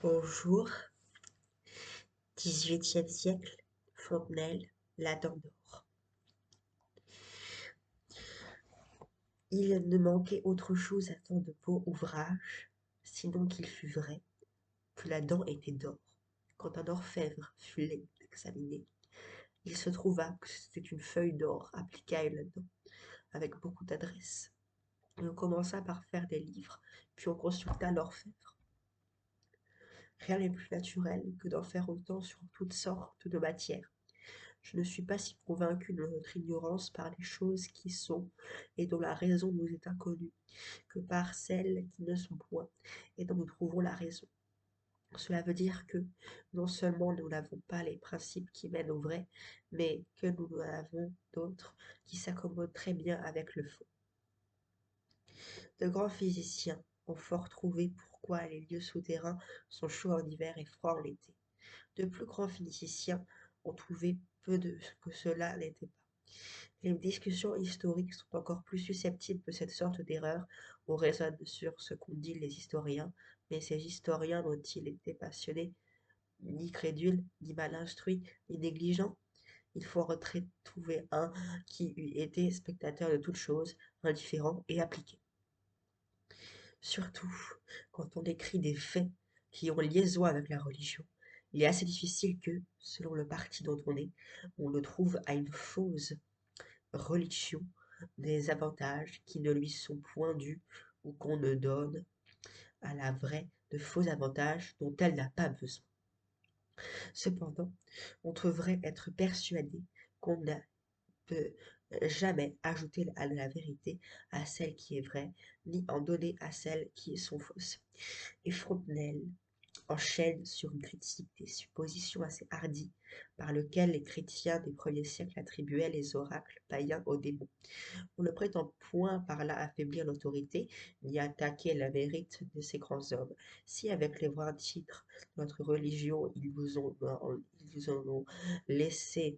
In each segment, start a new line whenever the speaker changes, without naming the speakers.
Bonjour, 18e siècle, Fontenelle, la Dent d'or. Il ne manquait autre chose à tant de beaux ouvrages, sinon qu'il fût vrai que la dent était d'or. Quand un orfèvre fut l'examiner, il se trouva que c'était une feuille d'or appliquée à une dent, avec beaucoup d'adresse. On commença par faire des livres, puis on consulta l'orfèvre. Rien n'est plus naturel que d'en faire autant sur toutes sortes de matières. Je ne suis pas si convaincu de notre ignorance par les choses qui sont et dont la raison nous est inconnue, que par celles qui ne sont point et dont nous trouvons la raison. Cela veut dire que non seulement nous n'avons pas les principes qui mènent au vrai, mais que nous en avons d'autres qui s'accommodent très bien avec le faux. De grands physiciens ont fort trouvé pourquoi les lieux souterrains sont chauds en hiver et froids en été. De plus grands physiciens ont trouvé peu de que cela n'était pas. Les discussions historiques sont encore plus susceptibles de cette sorte d'erreur. On raisonne sur ce qu'ont dit les historiens, mais ces historiens n'ont-ils été passionnés, ni crédules, ni mal instruits, ni négligents? Il faut en trouver un qui eût été spectateur de toutes choses, indifférent et appliqué. Surtout, quand on écrit des faits qui ont liaison avec la religion, il est assez difficile que, selon le parti dont on le trouve à une fausse religion des avantages qui ne lui sont point dus ou qu'on ne donne à la vraie de faux avantages dont elle n'a pas besoin. Cependant, on devrait être persuadé qu'on ne peut jamais ajouter à la vérité à celle qui est vraie, ni en donner à celles qui sont fausses. Et Fontenelle enchaîne sur une critique des suppositions assez hardies par lesquelles les chrétiens des premiers siècles attribuaient les oracles païens aux démons. On ne prétend point par là affaiblir l'autorité, ni attaquer le mérite de ces grands hommes. Si avec les vrais titres de notre religion, ils vous en ont laissé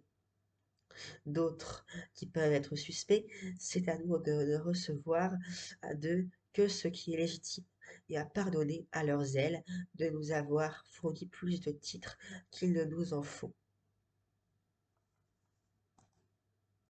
d'autres qui peuvent être suspects, c'est à nous de ne recevoir d'eux que ce qui est légitime, et à pardonner à leur zèle de nous avoir fourni plus de titres qu'ils ne nous en font.